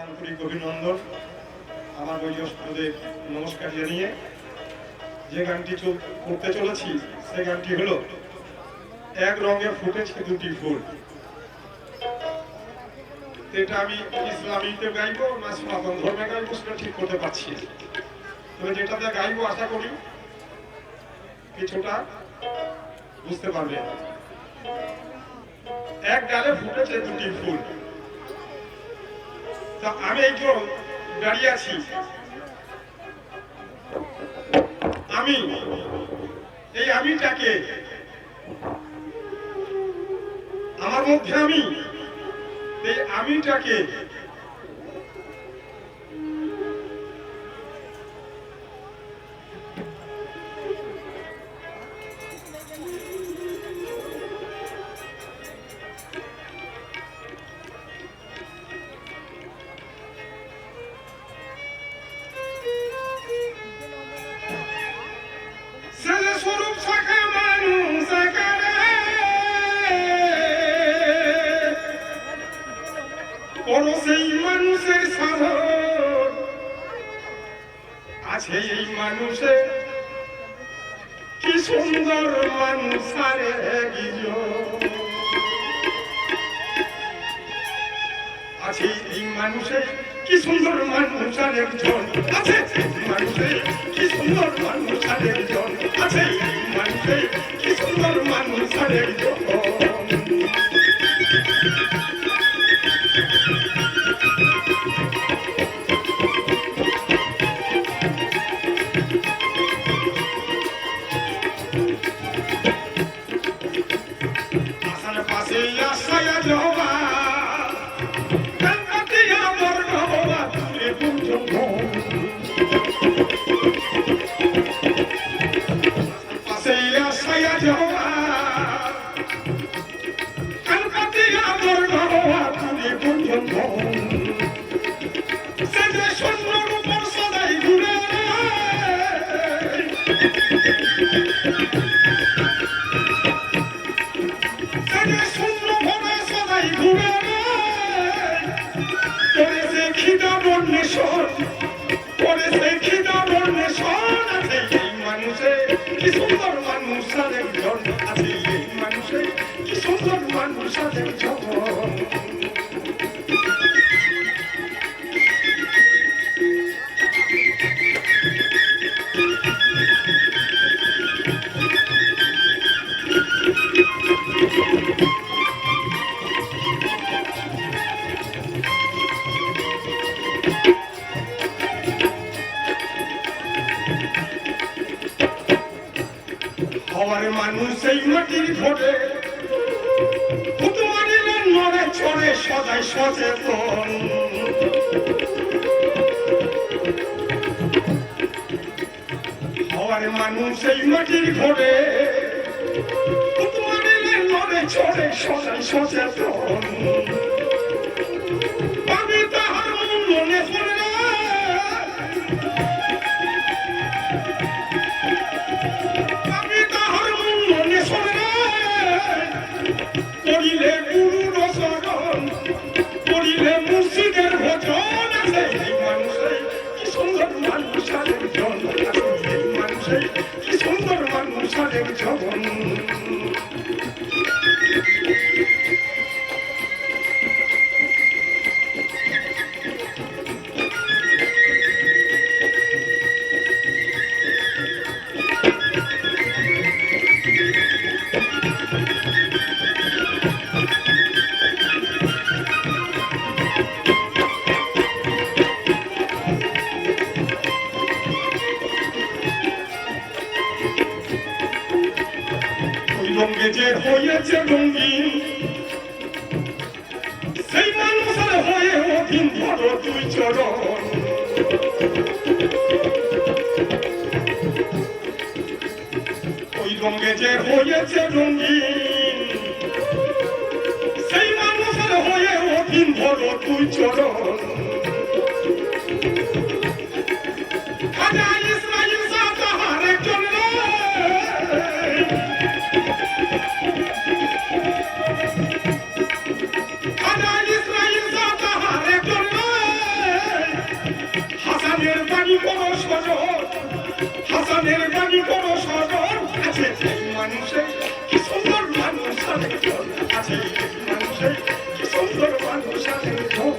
আন্তরিক অভিনন্দন। আমার বয়োজ্যেষ্ঠদের নমস্কার জানিয়ে যে গানটি করতে চলেছি সে গানটি হলো এক রঙে ফুটেছে দুটি ফুল। এটা আমি ইসলামীতে গাইবো না সনাতন ধর্মে গাইবো সেটা ঠিক করতে পারছি। তবে যেটাতে গাইবো আশা করি কিছুটা বুঝতে পারবে। এক ডালে ফুটেছে দুটি ফুল। তা আমি এই যে দাঁড়িয়ে আছি, আমিটাকে আমার মধ্যে এই আমিটাকে সেই মানুষের সাধন আছে, এই মানুষে কি সুন্দর মানুষ আছে, এই মানুষে কি সুন্দর মানুষ আর একজন আছে, মানুষে কি সুন্দর মানুষ আর একজন আছে, এই মানুষে কি সুন্দর মানুষ আর একজন। কি সুন্দর মানুষ একজন আছে, এই মানুষে কি সুন্দর মানুষ একজন। হওয়ার মানুষ এই মাটির ঘটে মারিলেন নড়ে ছড়ে সদাই সচেতন। হওয়ার মানুষ এই মাটির ঘটে মারিলেন নড়ে ছড়ে সদাই সচেতন। আমি তাহার মনে পড়ে করিলে গুরুর শরণ, করিলে মুর্শিদের ভজন আছে, এই মানুষে কি সুন্দর মানুষ একজন আছে, এই মানুষে কি সুন্দর মানুষ একজন। রঙে যে হয়েছে রঙিন সেই মানুষের হয়ে অধীন ধরো তুই চরণ। ওই রঙে যে হয়েছে রঙিন সেই মানুষের হয়ে অধীন ধরো তুই চরণ। প্রাণের বাণী করো সদর আছে এই মানুষে কি সুন্দর মানুষ আরেকজন আছে এই মানুষে কি সুন্দর মানুষ আরেকজন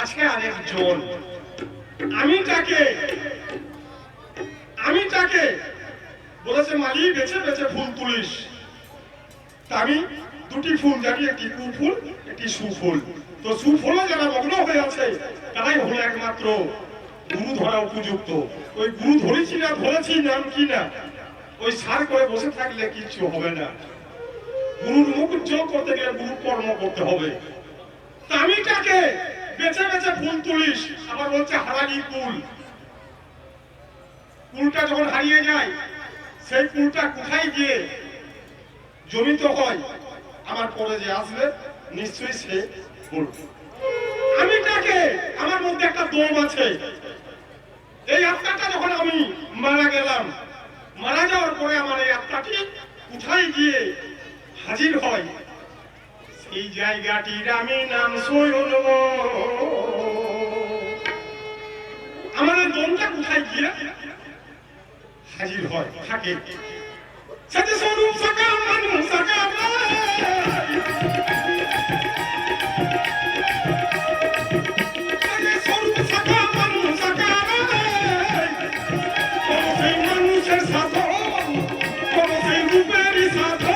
আজকে আরেকজন আমি তাকে বলেছে মালি বেছে বেছে ফুল তুলিস তা আমি দুটি ফুল জানি একটি কুফুল একটি সুফুল তো সুফলে যারা মগ্ন হয়ে আছে তারাই হলো একমাত্র গুরু ধরা উপযুক্ত ওই গুরু ধরেছি না ধরেছি নাম কি না ওই সার করে বসে থাকলে কিছু হবে না গুরুর মুখ উজ্জ্বল করতে গেলে গুরু কর্ম করতে হবে তা আমি তাকে বেছে বেছে ফুল তুলিস আবার বলছে হারানি কুল কুলটা যখন হারিয়ে যায় সেই কুলটা কোথায় গিয়ে জমিত হয় আমার পরে যে আসবে নিশ্চয়ই সে কুল আমি তাকে আমার মধ্যে একটা দম আছে এই আত্মাটা যখন আমি মারা গেলাম মারা যাওয়ার পরে আমার এই আত্মাটি কোথায় গিয়ে হাজির হয় এই জায়গাটির আমি নাম সৈয়দ আমাদের দমটা কোথায় গিয়ে হাজির হয় থাকে সাথে স্বরূপ সাকার মানুষ সাকার স্বরূপ সাকার মানুষ সাকার সেই মানুষের সাধন সেই রূপেরই সাধন